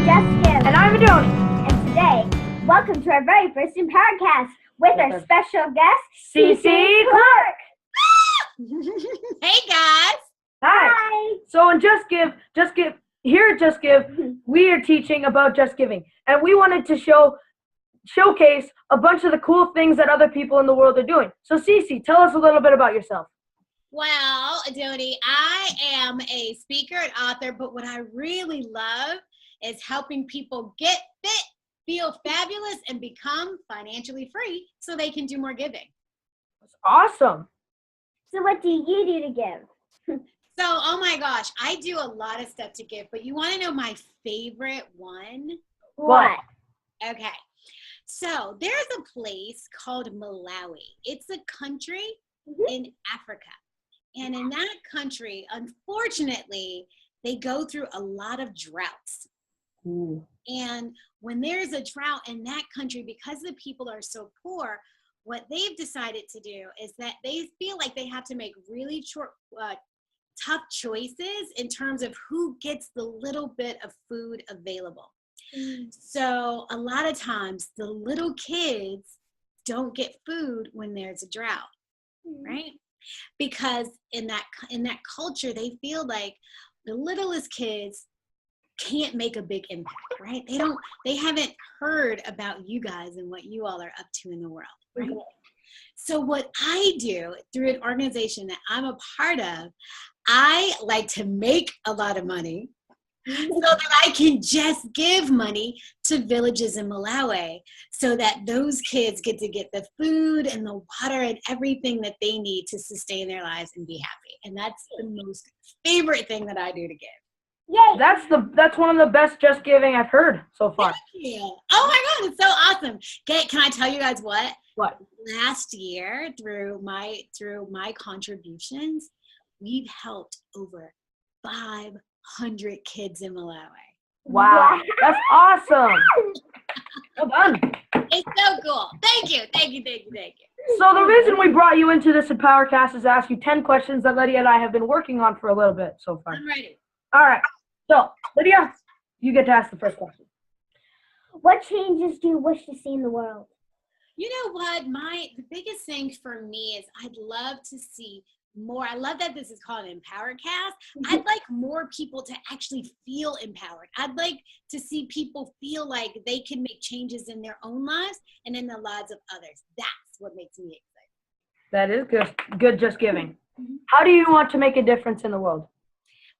Just Give. And I'm Adoni. And today, welcome to our very first Empowercast with our special guest, CECE Clark. Hey guys. Hi. So in here at Just Give, we are teaching about just giving, and we wanted to showcase a bunch of the cool things that other people in the world are doing. So CECE, tell us a little bit about yourself. Well, Adoni, I am a speaker and author, but what I really love is helping people get fit, feel fabulous, and become financially free so they can do more giving. That's awesome. So what do you do to give? So, oh my gosh, I do a lot of stuff to give, but you want to know my favorite one? What? Okay. So there's a place called Malawi. It's a country in Africa. And in that country, unfortunately, they go through a lot of droughts. Ooh. And when there's a drought in that country, because the people are so poor, what they've decided to do is that they feel like they have to make really tough choices in terms of who gets the little bit of food available. So a lot of times the little kids don't get food when there's a drought, right? Because in that culture, they feel like the littlest kids can't make a big impact, right? They haven't heard about you guys and what you all are up to in the world, right? So what I do through an organization that I'm a part of, I like to make a lot of money so that I can just give money to villages in Malawi so that those kids get to get the food and the water and everything that they need to sustain their lives and be happy. And that's the most favorite thing that I do to give. Yay! That's one of the best just giving I've heard so far. Thank you. Oh my God, it's so awesome. Okay, can I tell you guys what? What? Last year, through my contributions, we've helped over 500 kids in Malawi. Wow. That's awesome. Well done. It's so cool. Thank you. So the reason we brought you into this Empowercast is to ask you 10 questions that Lydia and I have been working on for a little bit so far. I'm ready. All right. So, Lydia, you get to ask the first question. What changes do you wish to see in the world? You know what? The biggest thing for me is I'd love to see more. I love that this is called an Empowercast. I'd like more people to actually feel empowered. I'd like to see people feel like they can make changes in their own lives and in the lives of others. That's what makes me excited. That is good just giving. How do you want to make a difference in the world?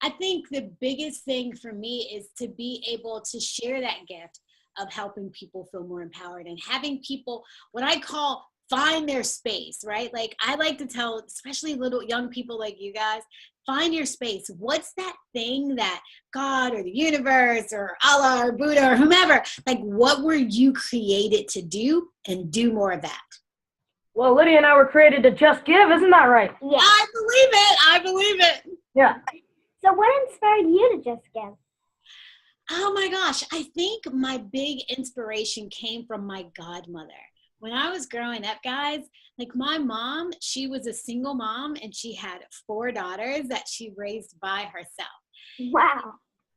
I think the biggest thing for me is to be able to share that gift of helping people feel more empowered and having people, what I call, find their space, right? Like I like to tell, especially little young people like you guys, find your space. What's that thing that God or the universe or Allah or Buddha or whomever, like what were you created to do, and do more of that? Well, Lydia and I were created to just give, isn't that right? Yeah. I believe it. Yeah. So what inspired you to just give? Oh my gosh, I think my big inspiration came from my godmother. When I was growing up, guys, like my mom, she was a single mom and she had 4 daughters that she raised by herself. Wow.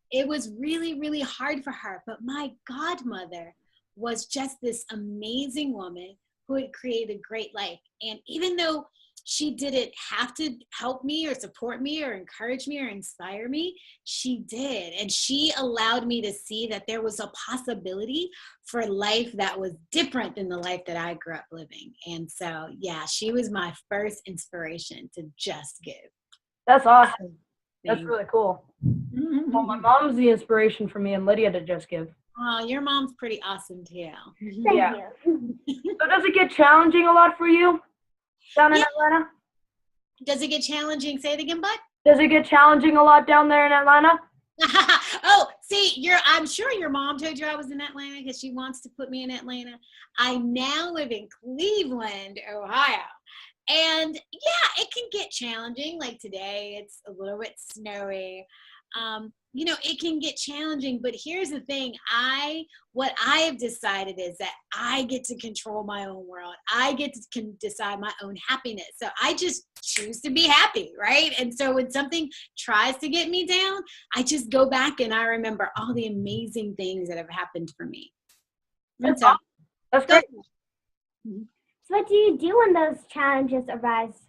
It was really, really hard for her, but my godmother was just this amazing woman who had created a great life. And even though she didn't have to help me or support me or encourage me or inspire me, she did. And she allowed me to see that there was a possibility for life that was different than the life that I grew up living. And so, yeah, she was my first inspiration to just give. That's awesome. That's really cool. Mm-hmm. Well, my mom's the inspiration for me and Lydia to just give. Oh, your mom's pretty awesome too. Thank Yeah. you. So does it get challenging a lot for you down in Atlanta? Does it get challenging? Say it again, bud. Does it get challenging a lot down there in Atlanta? Oh, see, I'm sure your mom told you I was in Atlanta because she wants to put me in Atlanta. I now live in Cleveland, Ohio. And yeah, it can get challenging. Like today, it's a little bit snowy. it can get challenging, but here's the thing. What I have decided is that I get to control my own world. I get to decide my own happiness. So I just choose to be happy, right? And so when something tries to get me down, I just go back and I remember all the amazing things that have happened for me. That's great. So what do you do when those challenges arise?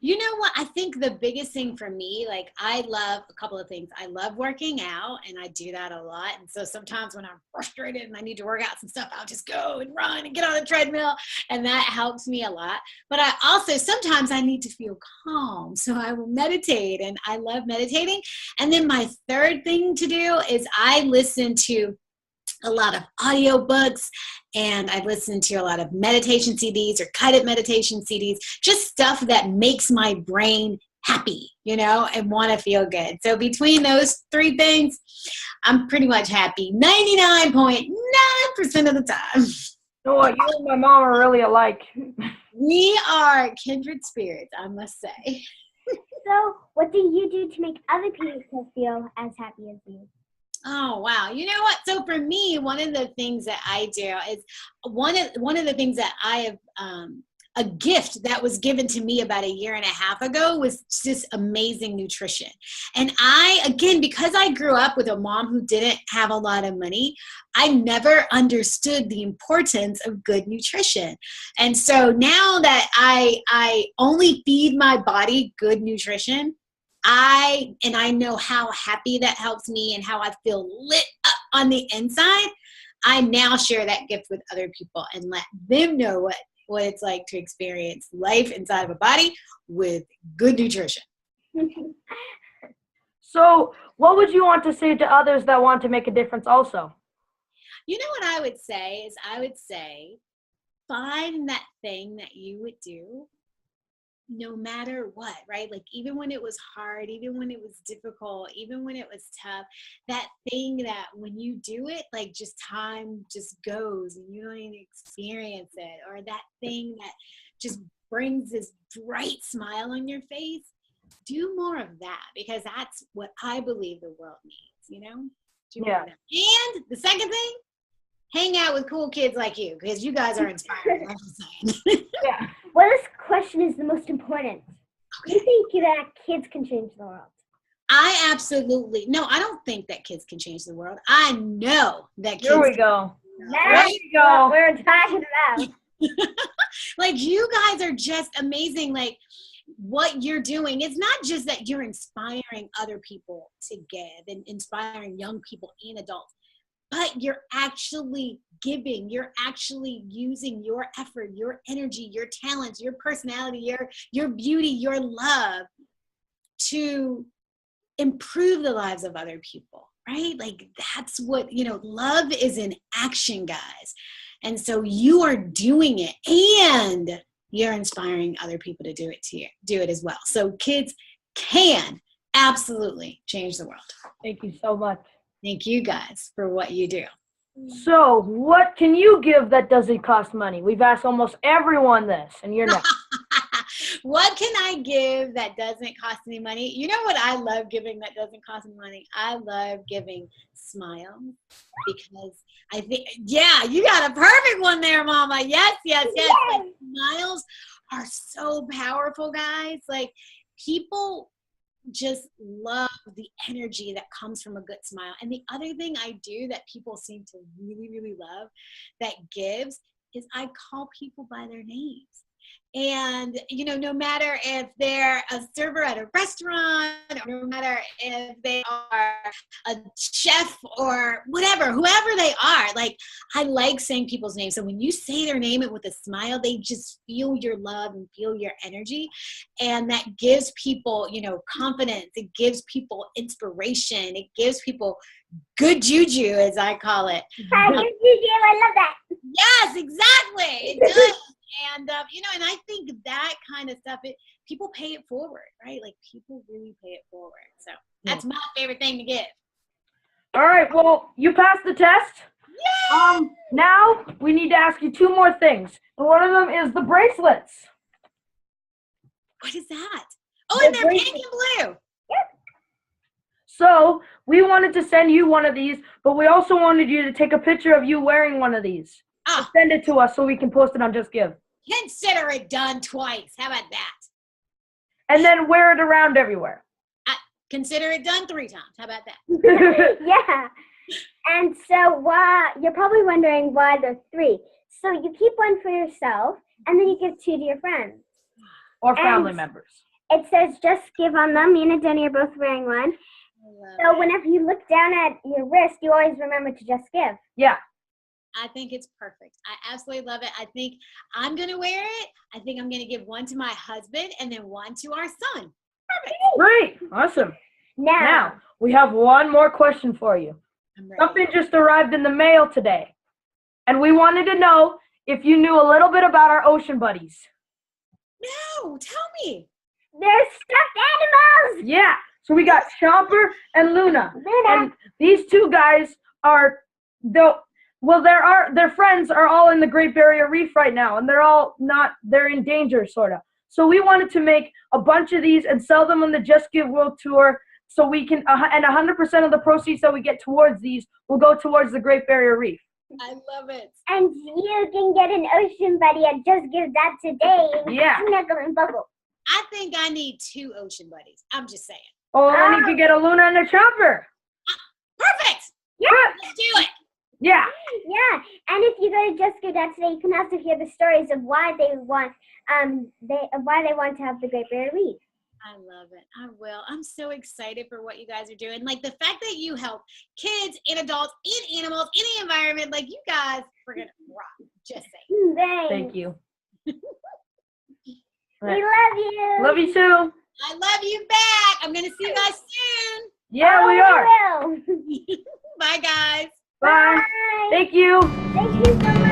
You know what? I think the biggest thing for me, like I love a couple of things. I love working out, and I do that a lot. And so sometimes when I'm frustrated and I need to work out some stuff, I'll just go and run and get on the treadmill, and that helps me a lot. But I also, sometimes I need to feel calm, so I will meditate, and I love meditating. And then my third thing to do is I listen to a lot of audiobooks, and I listen to a lot of meditation CDs or guided meditation CDs, just stuff that makes my brain happy, and want to feel good. So between those three things, I'm pretty much happy 99.9% of the time. You and my mom are really alike. We are kindred spirits, I must say. So what do you do to make other people feel as happy as you? Oh, wow. You know what? So for me, one of the things that I do is one of the things that I have, a gift that was given to me about 1.5 years ago was just amazing nutrition. And again, because I grew up with a mom who didn't have a lot of money, I never understood the importance of good nutrition. And so now that I only feed my body good nutrition, I know how happy that helps me and how I feel lit up on the inside. I now share that gift with other people and let them know what it's like to experience life inside of a body with good nutrition. So what would you want to say to others that want to make a difference also? You know what I would say is find that thing that you would do no matter what, right? Like even when it was hard, even when it was difficult, even when it was tough, that thing that when you do it, like just time just goes and you don't even experience it, or that thing that just brings this bright smile on your face, do more of that, because that's what I believe the world needs, Do more of that. And the second thing, hang out with cool kids like you, because you guys are inspiring. I'm just saying. Yeah. Well, this question is the most important. Do you think that kids can change the world? I don't think that kids can change the world. I know that kids Here we go. That's what we're talking about. Like, you guys are just amazing. Like, what you're doing, it's not just that you're inspiring other people to give and inspiring young people and adults, but you're actually giving, you're actually using your effort, your energy, your talents, your personality, your beauty, your love to improve the lives of other people, right? Like that's what, love is in action, guys. And so you are doing it and you're inspiring other people to do it as well. So kids can absolutely change the world. Thank you so much. Thank you guys for what you do. So what can you give that doesn't cost money? We've asked almost everyone this, and you're next. What can I give that doesn't cost any money? You know what I love giving that doesn't cost any money? I love giving smiles, because I think, yeah, you got a perfect one there, Mama. Yes. Like, smiles are so powerful, guys. Like people just love the energy that comes from a good smile. And the other thing I do that people seem to really, really love that gives is I call people by their names. And, no matter if they're a server at a restaurant, or no matter if they are a chef or whatever, whoever they are, like, I like saying people's names. So when you say their name with a smile, they just feel your love and feel your energy. And that gives people, confidence. It gives people inspiration. It gives people good juju, as I call it. Hi, good juju. I love that. Yes, exactly. It does. And, and I think that kind of stuff, people pay it forward, right? Like people really pay it forward. So that's my favorite thing to give. All right. Well, you passed the test. Yay! Now we need to ask you 2 more things. And one of them is the bracelets. What is that? Oh, and they're pink and blue. Yep. So we wanted to send you one of these, but we also wanted you to take a picture of you wearing one of these. And send it to us so we can post it on Just Give. Consider it done twice. How about that? And then wear it around everywhere. Consider it done 3 times. How about that? Yeah. And so you're probably wondering why there's 3. So you keep one for yourself, and then you give 2 to your friends. Or family members. It says Just Give on them. Me and Jenny are both wearing one. So whenever you look down at your wrist, you always remember to Just Give. Yeah. I think it's perfect. I absolutely love it. I think I'm going to wear it. I think I'm going to give one to my husband and then one to our son. Perfect. Great. Awesome. Now, we have one more question for you. I'm ready. Something just arrived in the mail today. And we wanted to know if you knew a little bit about our ocean buddies. No, tell me. they're stuffed animals. Yeah. So we got Chomper and Luna. And these 2 guys are their friends are all in the Great Barrier Reef right now, and they're in danger, sort of. So we wanted to make a bunch of these and sell them on the Just Give World Tour, so we can, and 100% of the proceeds that we get towards these will go towards the Great Barrier Reef. I love it. And you can get an ocean buddy and Just Give that today. Yeah. Snuggle and bubble. I think I need 2 ocean buddies. I'm just saying. Oh, then you can get a Luna and a Chomper. Perfect. Yeah. Let's do it. Yeah. Yeah, and if you go to Just Give That today, you can also hear the stories of why they want to have the Great Barrier Reef. I love it. I will. I'm so excited for what you guys are doing. Like the fact that you help kids and adults and animals in the environment, like you guys are gonna rock. Just saying. Thank you. We love you. Love you too. I love you back. I'm gonna see you guys soon. Yeah, we are. We will. Bye, guys. Bye. Bye. Thank you. Thank you so much.